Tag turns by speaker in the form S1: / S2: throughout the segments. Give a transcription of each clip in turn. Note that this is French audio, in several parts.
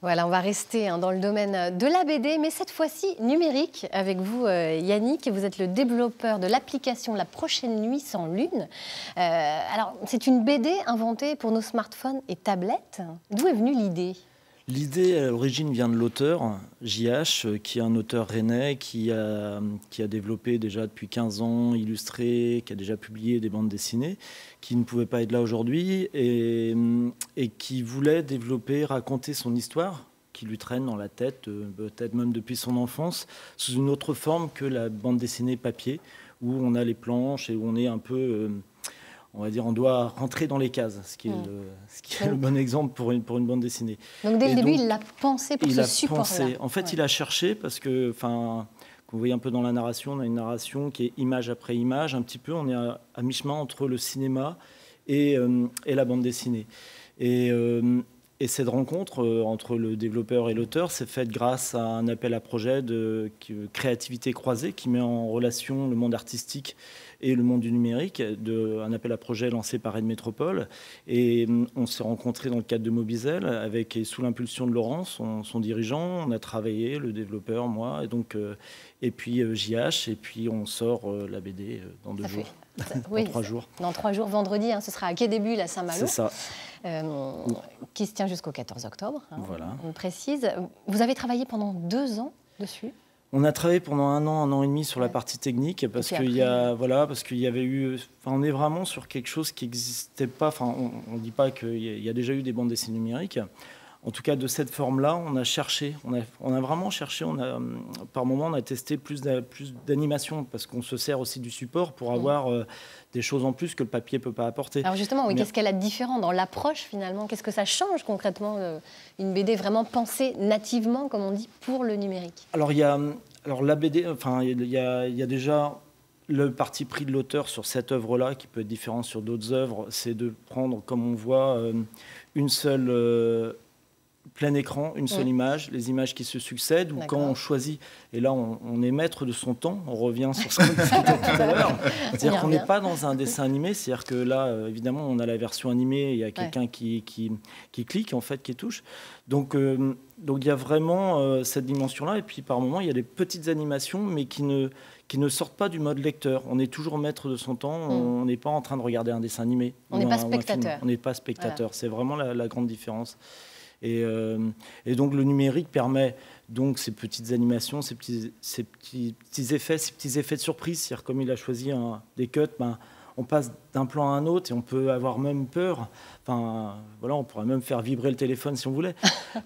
S1: Voilà, on va rester dans le domaine de la BD, mais cette fois-ci numérique, avec vous Yannick. Vous êtes le développeur de l'application La Prochaine Nuit sans Lune. Alors, c'est une BD inventée pour nos smartphones et tablettes. D'où est venue l'idée ?
S2: L'idée, à l'origine, vient de l'auteur, JH, qui est un auteur rennais, qui a développé déjà depuis 15 ans, illustré, qui a déjà publié des bandes dessinées, qui ne pouvait pas être là aujourd'hui et qui voulait développer, raconter son histoire, qui lui traîne dans la tête, peut-être même depuis son enfance, sous une autre forme que la bande dessinée papier, où on a les planches et où on est un peu... on va dire, on doit rentrer dans les cases, ce qui est le bon exemple pour une bande dessinée.
S1: Donc dès le début, il l'a pensé pour ce support-là.
S2: En fait, il a cherché parce que, comme vous voyez un peu dans la narration, on a une narration qui est image après image, un petit peu, on est à mi-chemin entre le cinéma et la bande dessinée. Et cette rencontre entre le développeur et l'auteur s'est faite grâce à un appel à projet de créativité croisée qui met en relation le monde artistique et le monde du numérique, un appel à projet lancé par Aide Métropole. Et on s'est rencontrés dans le cadre de Mobizel, et sous l'impulsion de Laurent, son dirigeant. On a travaillé, le développeur, moi, et puis JH, et puis on sort la BD dans 2 jours.
S1: Oui,
S2: dans 3 jours.
S1: Dans 3 jours, vendredi, ce sera à Quai des Bulles à Saint-Malo.
S2: C'est ça.
S1: Qui se tient jusqu'au 14 octobre,
S2: voilà.
S1: On précise. Vous avez travaillé pendant 2 ans dessus ?
S2: On a travaillé pendant 1 an et demi sur la partie technique parce qu'il y avait eu... on est vraiment sur quelque chose qui n'existait pas. On ne dit pas qu'il y a déjà eu des bandes dessinées numériques. En tout cas, de cette forme-là, on a cherché. On a vraiment cherché. Par moment, on a testé plus d'animation parce qu'on se sert aussi du support pour avoir des choses en plus que le papier ne peut pas apporter.
S1: Alors justement, oui, qu'est-ce qu'elle a de différent dans l'approche finalement ? Qu'est-ce que ça change concrètement une BD vraiment pensée nativement, comme on dit, pour le numérique ?
S2: Alors, la BD, il y a déjà le parti pris de l'auteur sur cette œuvre-là, qui peut être différent sur d'autres œuvres, c'est de prendre, comme on voit, une seule... plein écran, une seule image, les images qui se succèdent, ou quand on choisit, et là on est maître de son temps, on revient sur ce qu'on discutait tout à l'heure, c'est-à-dire qu'on n'est pas dans un dessin animé, c'est-à-dire que là, évidemment, on a la version animée, il y a quelqu'un qui clique, en fait, qui touche, donc il y a vraiment cette dimension-là, et puis par moments, il y a des petites animations, mais qui ne sortent pas du mode lecteur. On est toujours maître de son temps, on n'est pas en train de regarder un dessin animé.
S1: On n'est pas spectateur.
S2: On n'est pas spectateur, voilà. C'est vraiment la grande différence. Et donc le numérique permet donc ces petites animations, ces petits effets de surprise. C'est-à-dire comme il a choisi des cuts, on passe d'un plan à un autre et on peut avoir même peur. On pourrait même faire vibrer le téléphone si on voulait.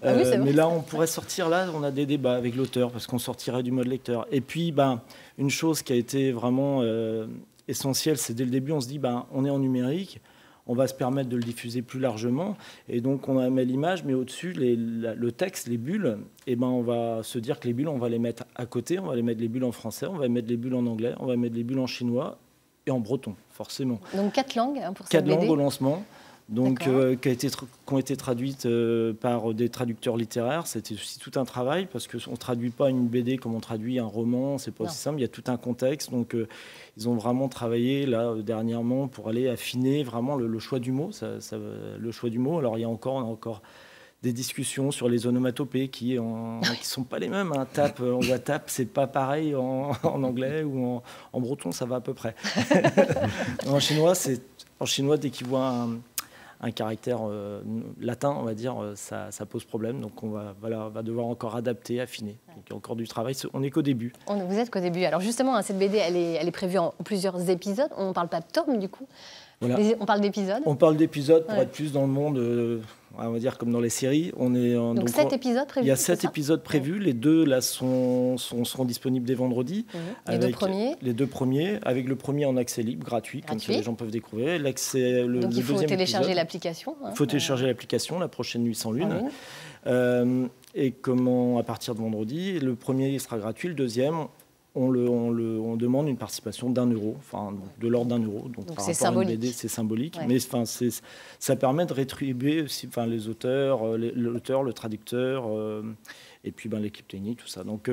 S2: Mais là, on pourrait sortir. Là, on a des débats avec l'auteur parce qu'on sortirait du mode lecteur. Et puis, une chose qui a été vraiment essentielle, c'est dès le début, on se dit, on est en numérique. On va se permettre de le diffuser plus largement. Et donc, on met l'image, mais au-dessus, le texte, les bulles, on va se dire que les bulles, on va les mettre à côté. On va les mettre les bulles en français, on va mettre les bulles en anglais, on va mettre les bulles en chinois et en breton, forcément.
S1: Donc 4 langues pour cette BD.
S2: 4 langues au lancement. Donc, qui ont été traduites par des traducteurs littéraires. C'était aussi tout un travail parce qu'on ne traduit pas une BD comme on traduit un roman, c'est pas aussi simple, il y a tout un contexte. Donc, ils ont vraiment travaillé là dernièrement pour aller affiner vraiment le choix du mot. Le choix du mot. Alors, on a encore des discussions sur les onomatopées qui sont pas les mêmes. On voit tape, c'est pas pareil en anglais ou en breton, ça va à peu près. En chinois, dès qu'ils voient un caractère latin, on va dire, ça pose problème. Donc, on va devoir encore adapter, affiner. Donc, il y a encore du travail. On n'est qu'au début.
S1: Vous êtes qu'au début. Alors, justement, cette BD, elle est prévue en plusieurs épisodes. On ne parle pas de tomes, du coup. Voilà. On parle d'épisodes.
S2: On parle d'épisodes pour être plus dans le monde, on va dire, comme dans les séries.
S1: Donc 7 épisodes prévus.
S2: Il y a 7 épisodes prévus. Les 2 là, seront disponibles dès vendredi.
S1: Les 2 premiers.
S2: Les 2 premiers, avec le premier en accès libre, gratuit, comme ça les gens peuvent découvrir.
S1: Donc il faut télécharger l'application.
S2: Il faut télécharger l'application, La Prochaine Nuit sans Lune. Et à partir de vendredi, le premier sera gratuit, le deuxième... On demande une participation d'€1, de l'ordre d'€1. Donc
S1: c'est symbolique.
S2: BD, c'est symbolique, mais ça permet de rétribuer aussi, les auteurs, l'auteur, le traducteur, et puis l'équipe technique, tout ça. Donc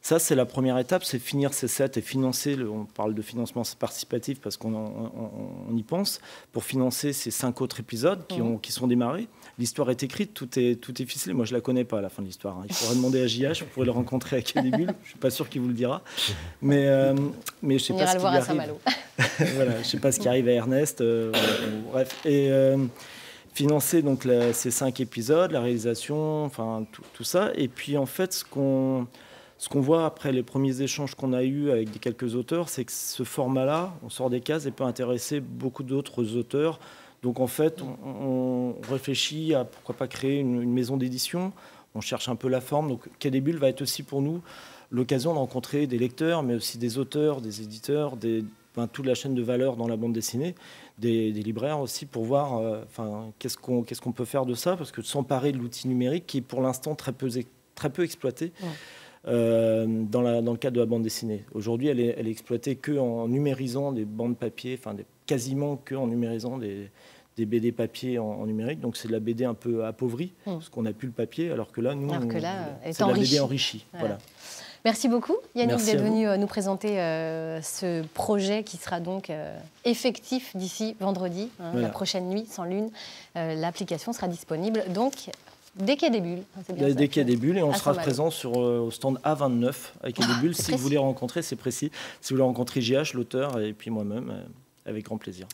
S2: ça, c'est la première étape, c'est finir ces sets et financer, on parle de financement participatif parce qu'on y pense, pour financer ces 5 autres épisodes qui sont démarrés. L'histoire est écrite, tout est ficelé. Moi, je ne la connais pas à la fin de l'histoire. Il faudrait demander à JH, vous pourrez le rencontrer à Quai des Bulles. Je ne suis pas sûr qu'il vous le dira. Mais je ne sais pas ce qui lui arrive. Voilà, je ne sais pas ce qui arrive à Ernest. Bref. Et financer donc ces 5 épisodes, la réalisation, enfin tout ça. Et puis en fait, ce qu'on voit après les premiers échanges qu'on a eus avec quelques auteurs, c'est que ce format-là, on sort des cases et peut intéresser beaucoup d'autres auteurs. Donc en fait, on réfléchit à pourquoi pas créer une maison d'édition. On cherche un peu la forme. Donc Quai des Bulles va être aussi pour nous l'occasion de rencontrer des lecteurs, mais aussi des auteurs, des éditeurs, toute la chaîne de valeur dans la bande dessinée, des libraires aussi, pour voir qu'est-ce qu'on peut faire de ça, parce que s'emparer de l'outil numérique qui est pour l'instant très peu exploité dans le cadre de la bande dessinée. Aujourd'hui, elle est exploitée qu'en numérisant des bandes papier, quasiment qu'en numérisant des BD papier en numérique. Donc c'est de la BD un peu appauvrie, parce qu'on n'a plus le papier, alors que là, nous, c'est de la BD enrichie. Voilà.
S1: Merci beaucoup, Yannick, d'être venu nous présenter ce projet qui sera donc effectif d'ici vendredi, la prochaine nuit sans lune. L'application sera disponible donc dès Quai des Bulles.
S2: Dès Quai des Bulles, et on sera présent au stand A29 à Quai des Bulles. Si vous voulez rencontrer, c'est précis. Si vous voulez rencontrer JH, l'auteur, et puis moi-même, avec grand plaisir.